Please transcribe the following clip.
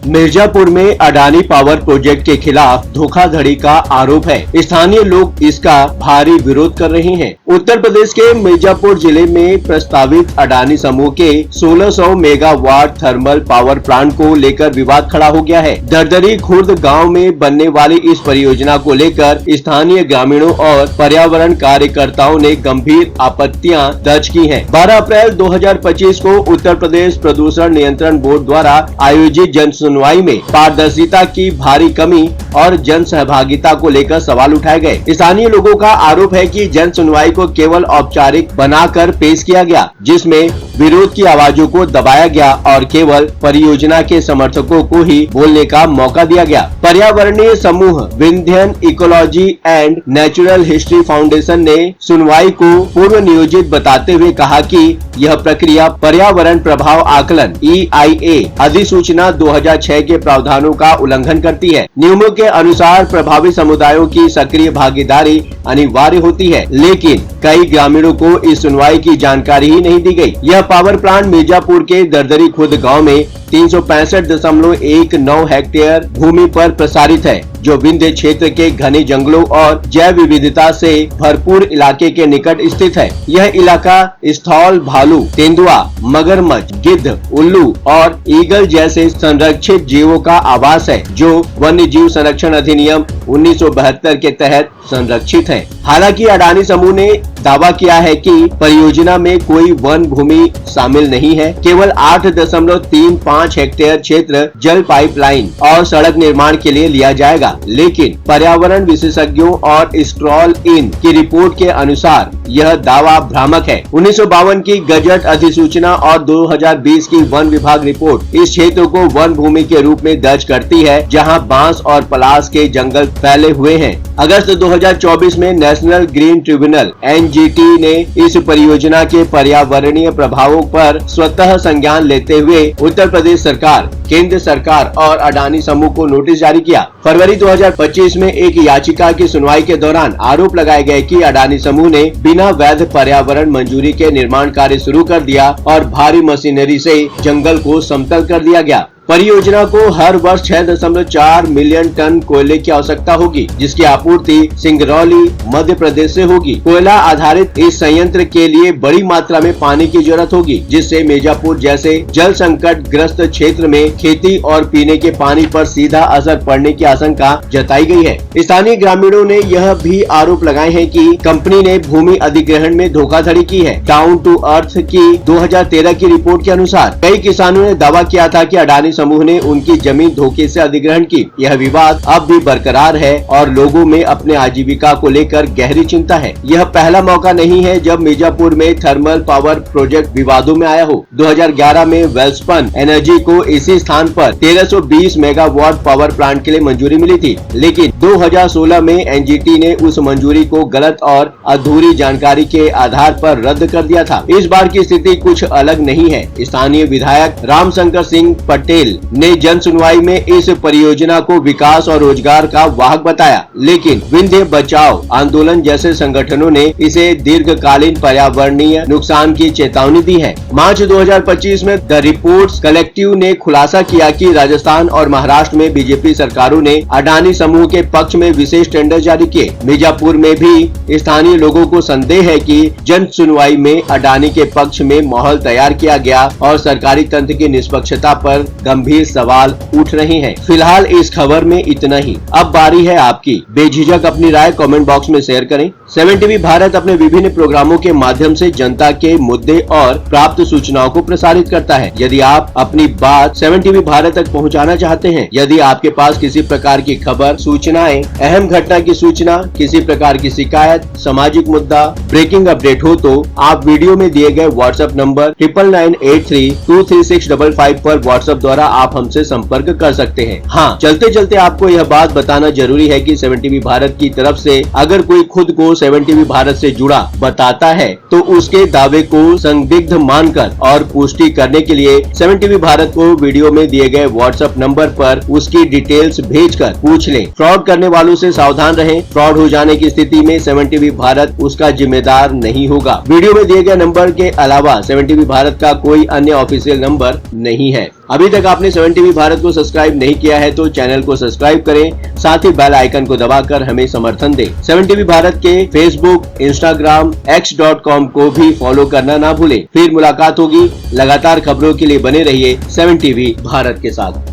मिर्जापुर में Adani power project के खिलाफ धोखाधड़ी का आरोप है। स्थानीय लोग इसका भारी विरोध कर रहे हैं। उत्तर प्रदेश के मिर्जापुर जिले में प्रस्तावित अडानी समूह के 1600 मेगावाट थर्मल पावर प्लांट को लेकर विवाद खड़ा हो गया है। दरदरी खुर्द गांव में बनने वाली इस परियोजना को लेकर स्थानीय ग्रामीणों और पर्यावरण कार्यकर्ताओं ने गंभीर आपत्तियां दर्ज की हैं। 12 अप्रैल 2025 को उत्तर प्रदेश प्रदूषण नियंत्रण बोर्ड द्वारा आयोजित जन सुनवाई में पारदर्शिता की भारी कमी और जन सहभागिता को लेकर सवाल उठाए गए। स्थानीय लोगों का आरोप है कि जन सुनवाई को केवल औपचारिक बनाकर पेश किया गया, जिसमें विरोध की आवाजों को दबाया गया और केवल परियोजना के समर्थकों को ही बोलने का मौका दिया गया। पर्यावरणीय समूह Vindhyan ecology and natural history foundation ने सुनवाई को पूर्व नियोजित बताते हुए कहा कि यह प्रक्रिया पर्यावरण प्रभाव आकलन EIA अधिसूचना 2006 के प्रावधानों का उल्लंघन करती है। नियमों के अनुसार प्रभावित समुदायों की सक्रिय भागीदारी अनिवार्य होती है, लेकिन कई ग्रामीणों को इस सुनवाई की जानकारी ही नहीं दी गई। यह पावर प्लांट मिर्जापुर के दरदरी खुर्द गांव में 365.19 हेक्टेयर भूमि पर प्रसारित है, जो विंध्य क्षेत्र के घने जंगलों और जैव विविधता से भरपूर इलाके के निकट स्थित है। यह इलाका स्थौल भालू, तेंदुआ, मगरमच्छ, गिद्ध, उल्लू और ईगल जैसे संरक्षित जीवों का आवास है, जो वन्य जीव संरक्षण अधिनियम 1972 के तहत संरक्षित है। हालांकि अडानी समूह ने दावा किया है कि परियोजना में कोई वन भूमि शामिल नहीं है। केवल 8.35 हेक्टेयर क्षेत्र जल पाइपलाइन और सड़क निर्माण के लिए लिया जाएगा, लेकिन पर्यावरण विशेषज्ञों और स्क्रॉल इन की रिपोर्ट के अनुसार यह दावा भ्रामक है। 1952 की गजट अधिसूचना और 2020 की वन विभाग रिपोर्ट इस क्षेत्र को वन भूमि के रूप में दर्ज करती है, जहां बांस और पलास के जंगल फैले हुए हैं। अगस्त 2024 में नेशनल ग्रीन ट्रिब्यूनल NGT ने इस परियोजना के पर्यावरणीय प्रभावों पर स्वतः संज्ञान लेते हुए उत्तर प्रदेश सरकार, केंद्र सरकार और अडानी समूह को नोटिस जारी किया। फरवरी 2025 में एक याचिका की सुनवाई के दौरान आरोप लगाए गए कि अडानी समूह ने बिना वैध पर्यावरण मंजूरी के निर्माण कार्य शुरू कर दिया और भारी मशीनरी से जंगल को समतल कर दिया गया। परियोजना को हर वर्ष 6.4 मिलियन टन कोयले की आवश्यकता होगी, जिसकी आपूर्ति सिंगरौली, मध्य प्रदेश से होगी। कोयला आधारित इस संयंत्र के लिए बड़ी मात्रा में पानी की जरूरत होगी, जिससे मिर्जापुर जैसे जल संकट ग्रस्त क्षेत्र में खेती और पीने के पानी पर सीधा असर पड़ने की आशंका जताई गई है। स्थानीय ग्रामीणों ने यह भी आरोप लगाए हैं कि कंपनी ने भूमि अधिग्रहण में धोखाधड़ी की है। टाउन टू अर्थ की 2013 की रिपोर्ट के अनुसार कई किसानों ने दावा किया था कि अडानी समूह ने उनकी जमीन धोखे से अधिग्रहण की। यह विवाद अब भी बरकरार है और लोगों में अपने आजीविका को लेकर गहरी चिंता है। यह पहला मौका नहीं है जब मिर्जापुर में थर्मल पावर प्रोजेक्ट विवादों में आया हो। 2011 में वेल्सपन एनर्जी को इसी स्थान पर 1320 मेगावाट पावर प्लांट के लिए मंजूरी मिली थी, लेकिन 2016 में NGT ने उस मंजूरी को गलत और अधूरी जानकारी के आधार पर रद्द कर दिया था। इस बार की स्थिति कुछ अलग नहीं है। स्थानीय विधायक रामशंकर सिंह पटेल ने जन सुनवाई में इस परियोजना को विकास और रोजगार का वाहक बताया, लेकिन विंध्य बचाओ आंदोलन जैसे संगठनों ने इसे दीर्घकालीन पर्यावरणीय नुकसान की चेतावनी दी है। मार्च 2025 में द रिपोर्ट्स कलेक्टिव ने खुलासा किया कि राजस्थान और महाराष्ट्र में बीजेपी सरकारों ने अडानी समूह के पक्ष में विशेष टेंडर जारी किए। मिर्जापुर में भी स्थानीय लोगों को संदेह है कि जन सुनवाई में अडानी के पक्ष में माहौल तैयार किया गया और सरकारी तंत्र की निष्पक्षता पर गंभीर सवाल उठ रहे हैं। फिलहाल इस खबर में इतना ही। अब बारी है आपकी। बेझिझक अपनी राय कमेंट बॉक्स में शेयर करें। 7 टीवी भारत अपने विभिन्न प्रोग्रामों के माध्यम से जनता के मुद्दे और प्राप्त सूचनाओं को प्रसारित करता है। यदि आप अपनी बात 7 टीवी भारत तक पहुंचाना चाहते हैं, यदि आपके पास किसी प्रकार की खबर, सूचनाएं, अहम घटना की सूचना, किसी प्रकार की शिकायत, सामाजिक मुद्दा, ब्रेकिंग अपडेट हो, तो आप वीडियो में दिए गए व्हाट्सएप नंबर 9998323655 पर व्हाट्सएप द्वारा आप हमसे संपर्क कर सकते हैं। हाँ, चलते चलते आपको यह बात बताना जरूरी है कि 7 टीवी भारत की तरफ से अगर कोई खुद को 7 टीवी भारत से जुड़ा बताता है तो उसके दावे को संदिग्ध मानकर और पुष्टि करने के लिए 7 टीवी भारत को वीडियो में दिए गए व्हाट्सएप नंबर पर उसकी डिटेल्स भेजकर पूछ लें। फ्रॉड करने वालों से सावधान रहें। फ्रॉड हो जाने की स्थिति में 7 टीवी भारत उसका जिम्मेदार नहीं होगा। वीडियो में दिए गए नंबर के अलावा 7 टीवी भारत का कोई अन्य ऑफिशियल नंबर नहीं है। अभी तक आपने 7 टीवी भारत को सब्सक्राइब नहीं किया है तो चैनल को सब्सक्राइब करें, साथ ही बेल आइकन को दबाकर हमें समर्थन दें। 7 टीवी भारत के फेसबुक, इंस्टाग्राम, x.com को भी फॉलो करना ना भूलें। फिर मुलाकात होगी। लगातार खबरों के लिए बने रहिए 7 टीवी भारत के साथ।